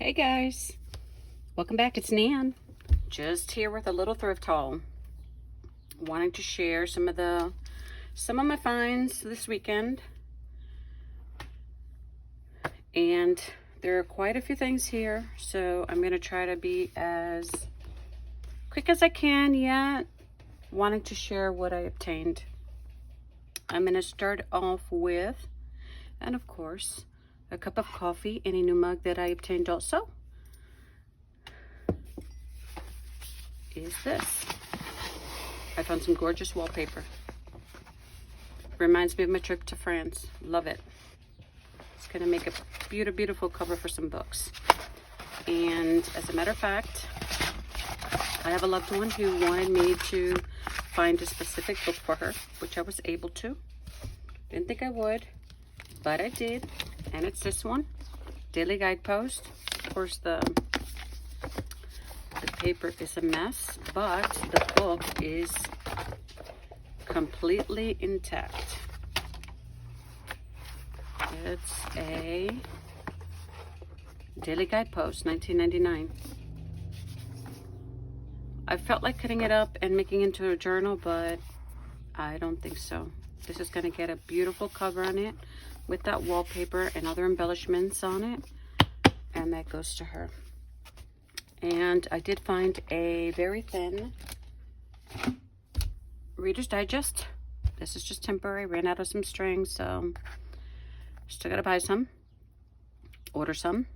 Hey guys, welcome back. It's Nan, just here with a little thrift haul. Wanting to share some of my finds this weekend, and there are quite a few things here, so I'm gonna try to be as quick as I can. Yet wanting to share what I obtained. I'm gonna start off with, and of course, a cup of coffee and a new mug that I obtained also is this. I found some gorgeous wallpaper. Reminds me of my trip to France. Love it. It's gonna make a beautiful cover for some books. And as a matter of fact, I have a loved one who wanted me to find a specific book for her, which I was able to. Didn't think I would, but I did. And it's this one, Daily Guidepost. Of course, the paper is a mess, but the book is completely intact. It's a Daily Guidepost, 1999. I felt like cutting it up and making it into a journal, but I don't think so. This is going to get a beautiful cover on it with that wallpaper and other embellishments on it, and that goes to her. And I did find a very thin Reader's Digest. This is just temporary. Ran out of some strings, so still gotta buy some, order some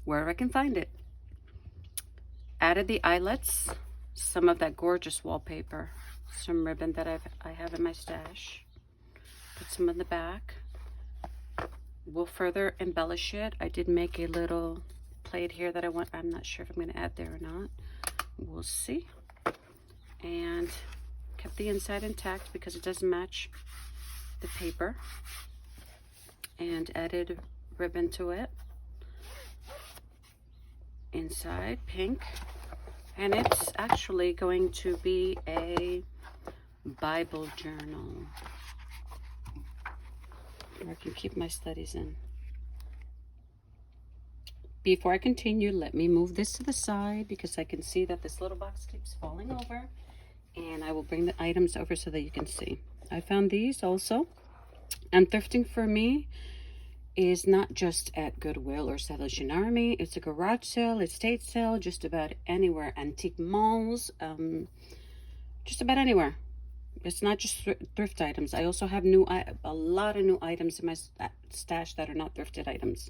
wherever I can find it. Added the eyelets, some of that gorgeous wallpaper, some ribbon that I have in my stash. Put some in the back. We'll further embellish it. I did make a little plate here that I'm not sure if I'm going to add there or not. We'll see. And kept the inside intact because it doesn't match the paper. And added ribbon to it. Inside, pink. And it's actually going to be a Bible journal, where I can keep my studies in. Before I continue, let me move this to the side because I can see that this little box keeps falling over, and I will bring the items over so that you can see. I found these also, and thrifting for me is not just at Goodwill or Salvation Army. It's a garage sale, estate sale, just about anywhere. Antique malls, just about anywhere. It's not just thrift items. I also have a lot of new items in my stash that are not thrifted items.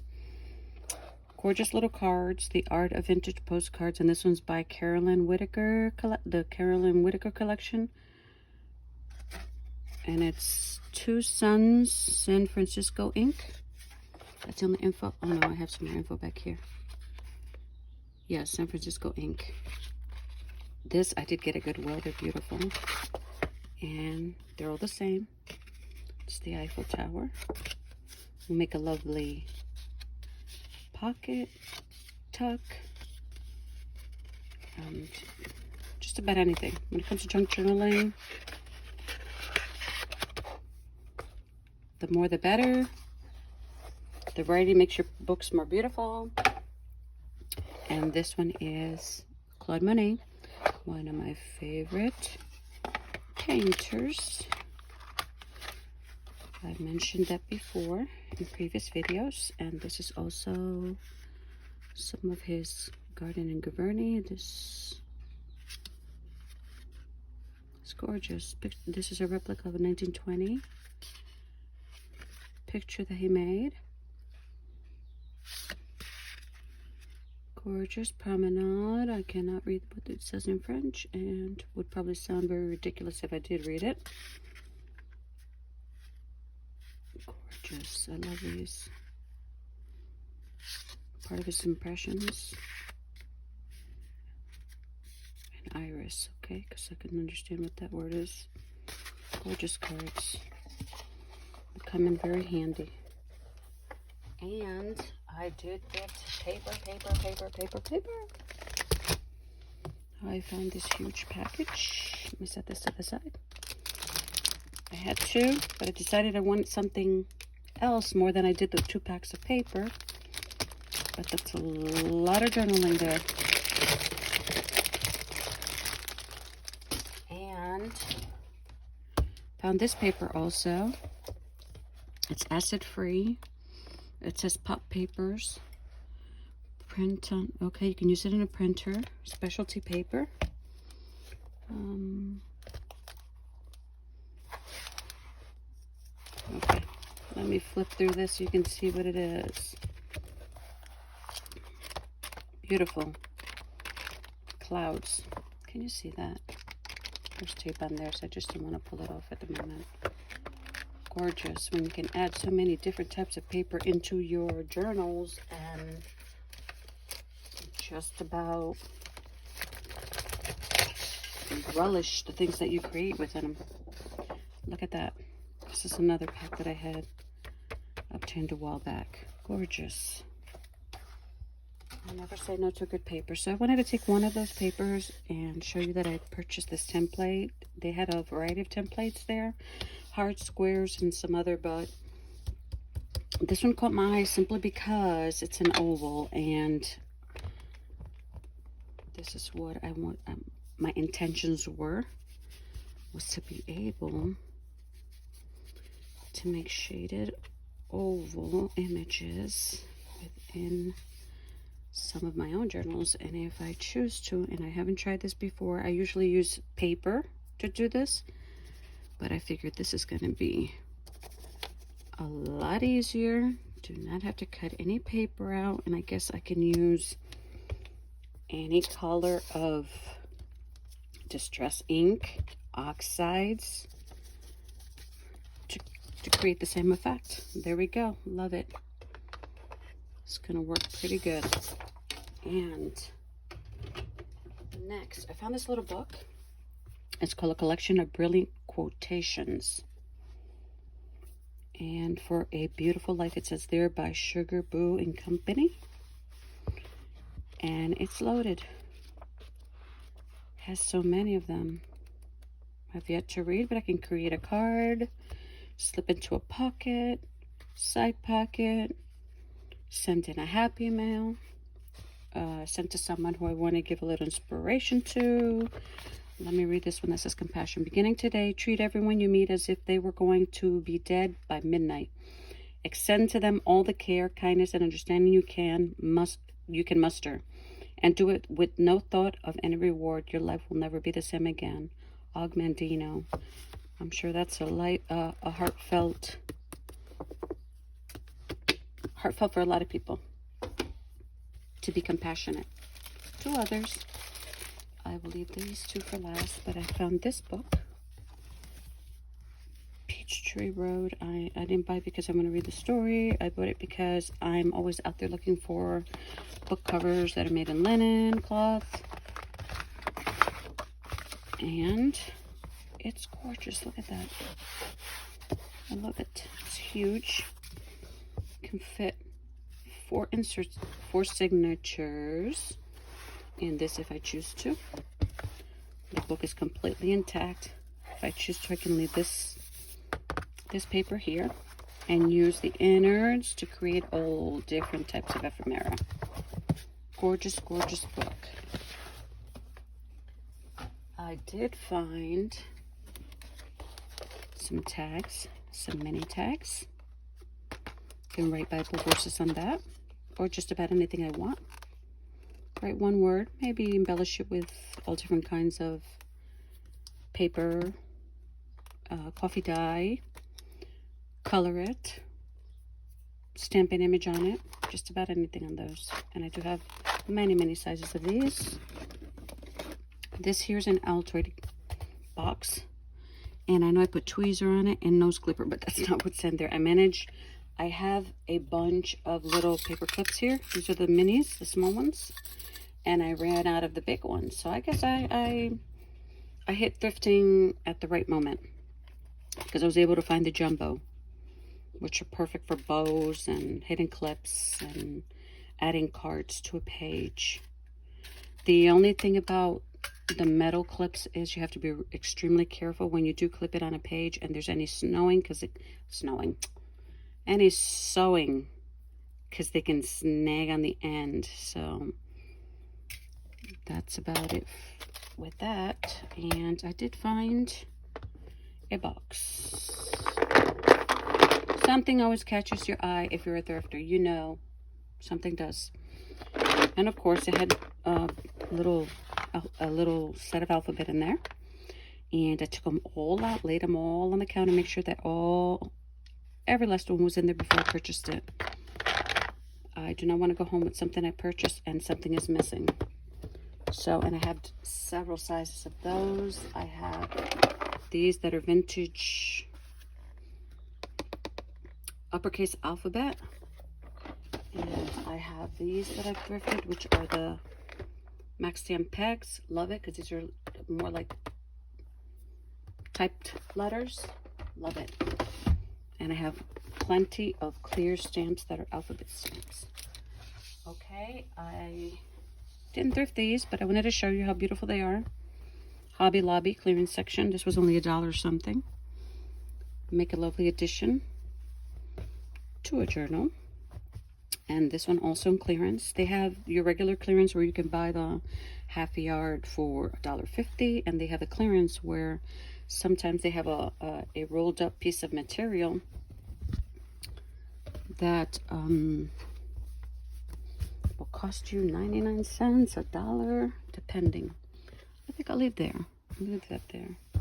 Gorgeous little cards, The Art of Vintage Postcards, and this one's by Carolyn Whitaker, the Carolyn Whitaker collection. And it's Two Sons, San Francisco ink. That's the only info. Oh no, I have some more info back here. Yeah, San Francisco ink. This I did get a Goodwill. They're beautiful. And they're all the same. It's the Eiffel Tower. We'll make a lovely pocket, tuck, just about anything. When it comes to junk journaling, the more the better. The variety makes your books more beautiful. And this one is Claude Monet, one of my favorite painters. I've mentioned that before in previous videos, and this is also some of his Garden and Giverny. This is gorgeous. This is a replica of a 1920 picture that he made. Gorgeous promenade. I cannot read what it says in French, and would probably sound very ridiculous if I did read it. Gorgeous. I love these. Part of his impressions. An iris, okay, because I couldn't understand what that word is. Gorgeous cards. They come in very handy. And I did get paper. I found this huge package. Let me set this to the side. I had two, but I decided I wanted something else more than I did the 2 packs of paper. but that's a lot of journaling there. And found this paper also. It's acid free. It says pop papers. Print on, okay, you can use it in a printer. Specialty paper. Okay, let me flip through this so you can see what it is. Beautiful. Clouds. Can you see that? There's tape on there, so I just don't want to pull it off at the moment. Gorgeous when you can add so many different types of paper into your journals and just about relish the things that you create within them. Look at that. This is another pack that I had obtained a while back. Gorgeous. I never say no to good paper. So I wanted to take one of those papers and show you that I purchased this template. They had a variety of templates there. Hard squares and some other, but this one caught my eye simply because it's an oval, and this is what I want. My intentions was to be able to make shaded oval images within some of my own journals. And if I choose to, and I haven't tried this before, I usually use paper to do this, but I figured this is going to be a lot easier. Do not have to cut any paper out, and I guess I can use any color of distress ink, oxides, to create the same effect. There we go. Love it. It's gonna work pretty good. And next, I found this little book. It's called A Collection of Brilliant Quotations. And For a Beautiful Life, it says there, by Sugar Boo and Company. And it's loaded. Has so many of them. I've yet to read, but I can create a card, slip into a pocket, side pocket, send in a happy mail, send to someone who I want to give a little inspiration to. Let me read this one that says, compassion. Beginning today, treat everyone you meet as if they were going to be dead by midnight. Extend to them all the care, kindness, and understanding you can muster. And do it with no thought of any reward. Your life will never be the same again. Og Mandino. I'm sure that's a heartfelt for a lot of people. To be compassionate to others. I will leave these two for last, but I found this book. Peachtree Road. I didn't buy it because I'm going to read the story. I bought it because I'm always out there looking for book covers that are made in linen, cloth. And it's gorgeous. Look at that. I love it. It's huge. Can fit 4 inserts, 4 signatures in this if I choose to. The book is completely intact. If I choose to, I can leave this paper here and use the innards to create all different types of ephemera. Gorgeous, gorgeous book. I did find some tags, some mini tags. You can write Bible verses on that, or just about anything I want. Write one word, maybe embellish it with all different kinds of paper, coffee dye, color it, stamp an image on it, just about anything on those. And I do have many, many sizes of these. This here's an Altoid box, and I know I put tweezer on it and nose clipper, but that's not what's in there. I have a bunch of little paper clips here. These are the minis, the small ones, and I ran out of the big ones. So I guess I hit thrifting at the right moment, because I was able to find the jumbo, which are perfect for bows and hidden clips and adding cards to a page. The only thing about the metal clips is you have to be extremely careful when you do clip it on a page and there's any sewing, because they can snag on the end. So that's about it with that. And I did find a box. Something always catches your eye if you're a thrifter. You know, something does. And of course, it had a little set of alphabet in there. And I took them all out, laid them all on the counter, make sure that every last one was in there before I purchased it. I do not want to go home with something I purchased and something is missing. So, and I have several sizes of those. I have these that are vintage uppercase alphabet. And I have these that I've thrifted, which are the Max Stamp pegs. Love it, because these are more like typed letters. Love it. And I have plenty of clear stamps that are alphabet stamps. Okay, I didn't thrift these, but I wanted to show you how beautiful they are. Hobby Lobby clearance section. This was only $1 or something. Make a lovely addition to a journal. And this one also in clearance. They have your regular clearance where you can buy the half a yard for $1.50, and they have a clearance where sometimes they have a rolled up piece of material that will cost you 99 cents, $1, depending. I think I'll leave there. I'll leave that there. I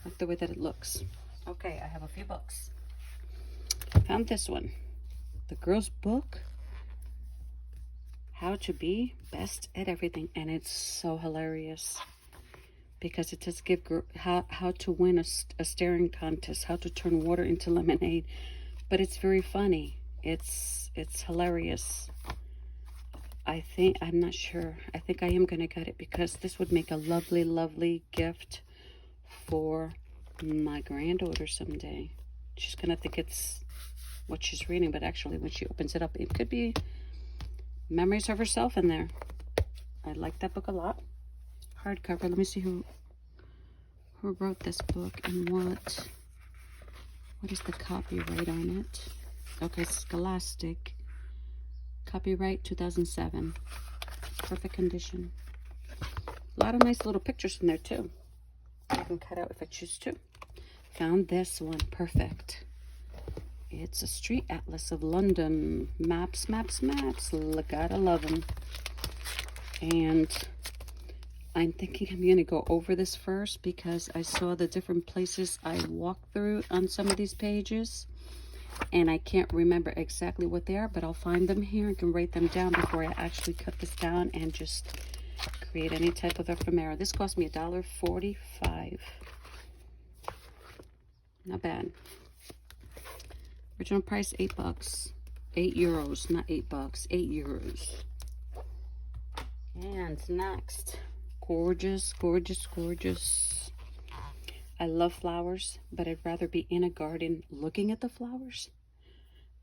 like the way that it looks. Okay, I have a few books. Found this one. The girl's book, How to Be Best at Everything. And it's so hilarious because it does give how to win a staring contest, how to turn water into lemonade. But it's very funny. It's hilarious. I'm not sure. I think I am going to get it because this would make a lovely, lovely gift for my granddaughter someday. She's going to think it's what she's reading, but actually when she opens it up, it could be memories of herself in there. I like that book a lot. Hardcover. Let me see who wrote this book and what is the copyright on it. Okay, Scholastic. Copyright 2007. Perfect condition. A lot of nice little pictures in there too. I can cut out if I choose to. Found this one. Perfect. It's a street atlas of London. Maps, maps, maps. Gotta love them. And I'm thinking I'm going to go over this first because I saw the different places I walked through on some of these pages. And I can't remember exactly what they are, but I'll find them here and can write them down before I actually cut this down and just create any type of ephemera. This cost me $1.45. Not bad. Original price, $8. €8, not $8, €8. And next, gorgeous, gorgeous, gorgeous. I love flowers, but I'd rather be in a garden looking at the flowers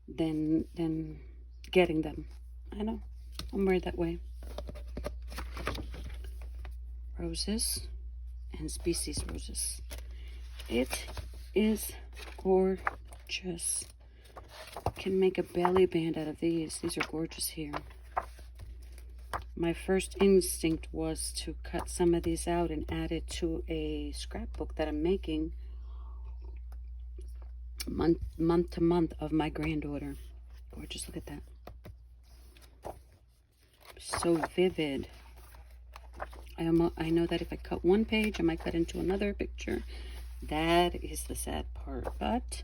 than getting them. I know, I'm weird that way. Roses and species roses. It is gorgeous. Can make a belly band out of these. These are gorgeous here. My first instinct was to cut some of these out and add it to a scrapbook that I'm making month to month of my granddaughter. Gorgeous, look at that. So vivid. I know that if I cut one page, I might cut into another picture. That is the sad part, but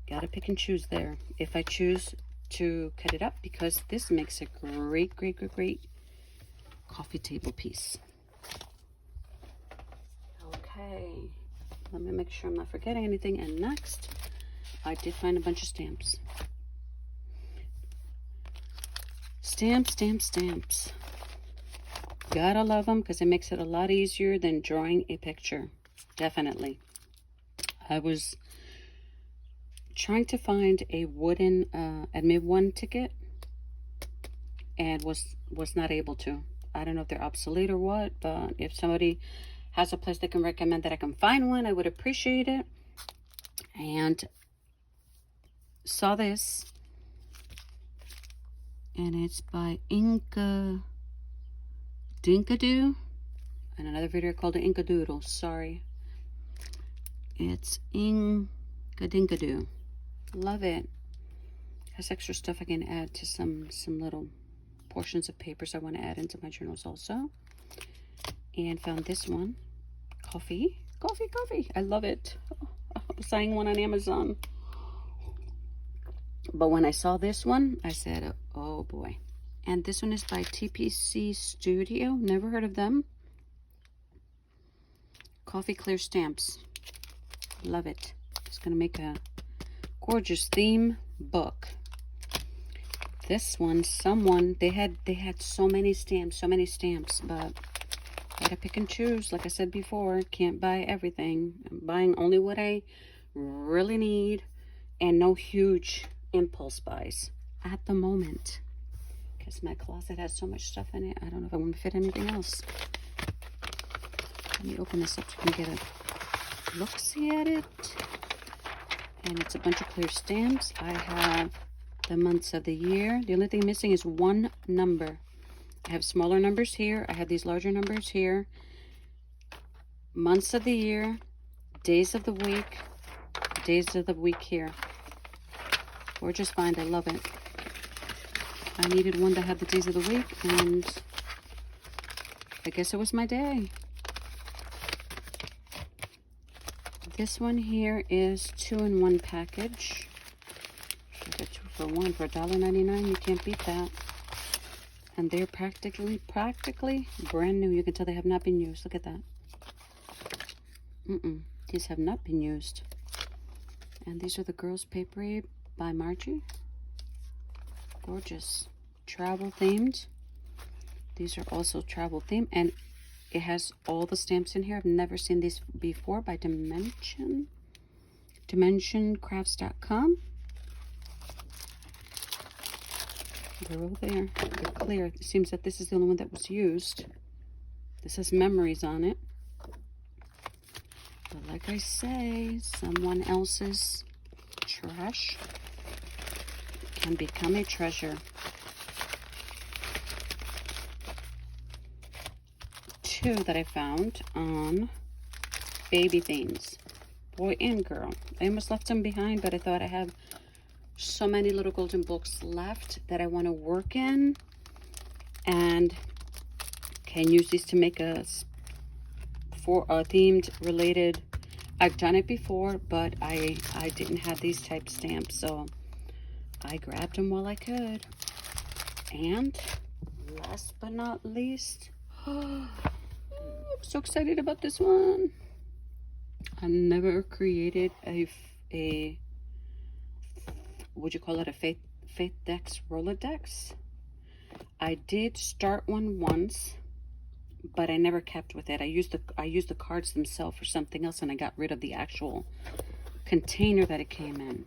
gotta pick and choose there. If I choose to cut it up, because this makes a great, great, great, great coffee table piece. Okay, let me make sure I'm not forgetting anything. And next, I did find a bunch of stamps. Stamps, stamps, stamps. Gotta love them because it makes it a lot easier than drawing a picture. Definitely. I was trying to find a wooden admit one ticket and was not able to. I don't know if they're obsolete or what, but if somebody has a place that can recommend that I can find one, I would appreciate it. And saw this And it's by Inka Dinkadoo. And another video called Inka Doodle. Sorry. It's Inka Dinkadoo. Love it. Has extra stuff I can add to some little portions of papers I want to add into my journals also. And found this one. Coffee. I love it. I was buying one on Amazon. But when I saw this one, I said, oh boy. And this one is by TPC Studio. Never heard of them. Coffee clear stamps. Love it. It's going to make a gorgeous theme book. This one, they had so many stamps, but I gotta pick and choose. Like I said before, can't buy everything. I'm buying only what I really need and no huge impulse buys at the moment, because my closet has so much stuff in it. I don't know if I'm gonna fit anything else. Let me open this up so you can get a look-see at it. And it's a bunch of clear stamps. I have the months of the year. The only thing missing is one number. I have smaller numbers here. I have these larger numbers here. Months of the year, days of the week here. Gorgeous bind. I love it. I needed one that had the days of the week, and I guess it was my day. This one here is 2-in-1 package. I got 2 for 1 for $1.99. You can't beat that. And they're practically brand new. You can tell they have not been used. Look at that. These have not been used. And these are the Girls Papery by Margie. Gorgeous. Travel themed. These are also travel themed. And it has all the stamps in here. I've never seen these before, by dimensioncrafts.com. They're all there. They're clear. It seems that this is the only one that was used. This has memories on it. But like I say, someone else's trash can become a treasure. 2 that I found on baby themes. Boy and girl. I almost left them behind, but I thought I have so many little golden books left that I want to work in, and can use these to make a themed related. I've done it before, but I didn't have these type stamps, so I grabbed them while I could. And last but not least, I'm so excited about this one. I never created a would you call it a Faith Dex Rolodex? I did start one once, but I never kept with it. I used the cards themselves for something else, and I got rid of the actual container that it came in.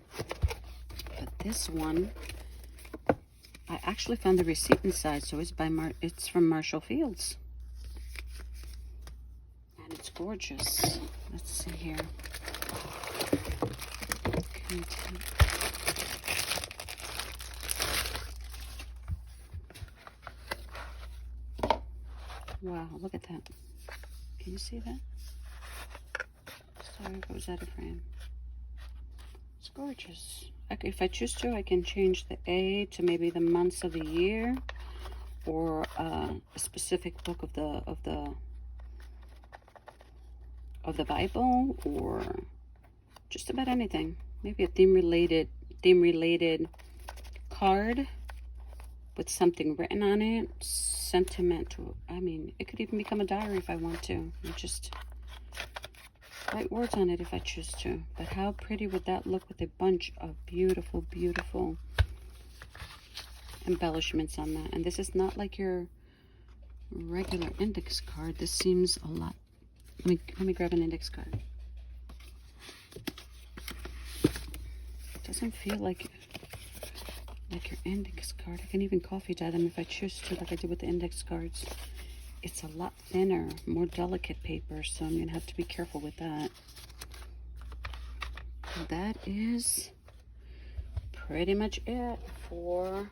But this one, I actually found the receipt inside, so it's from Marshall Fields, and it's gorgeous. Let's see here. Wow, look at that. Can you see that? Sorry if it was out of frame. It's gorgeous. If I choose to, I can change the A to maybe the months of the year, or a specific book of the Bible, or just about anything. Maybe a theme related card with something written on it, sentimental. I mean, it could even become a diary if I want to. And just write words on it if I choose to. But how pretty would that look with a bunch of beautiful, beautiful embellishments on that? And this is not like your regular index card. This seems a lot. Let me grab an index card. It doesn't feel like your index card. I can even coffee dye them if I choose to, like I did with the index cards. It's a lot thinner, more delicate paper, so I'm gonna have to be careful with that. And that is pretty much it for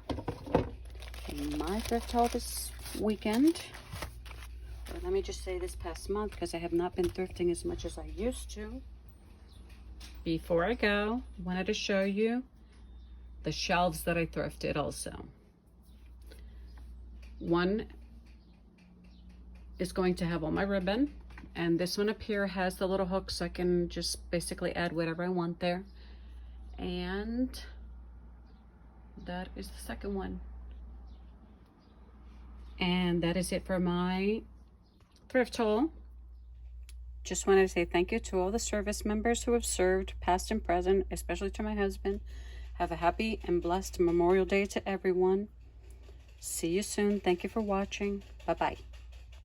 my thrift haul this weekend. Or let me just say this past month, because I have not been thrifting as much as I used to. Before I go, I wanted to show you the shelves that I thrifted also. One is going to have all my ribbon, and this one up here has the little hook, so I can just basically add whatever I want there. And that is the second one. And that is it for my thrift haul. Just wanted to say thank you to all the service members who have served, past and present, especially to my husband. Have a happy and blessed Memorial Day to everyone. See you soon. Thank you for watching. Bye-bye.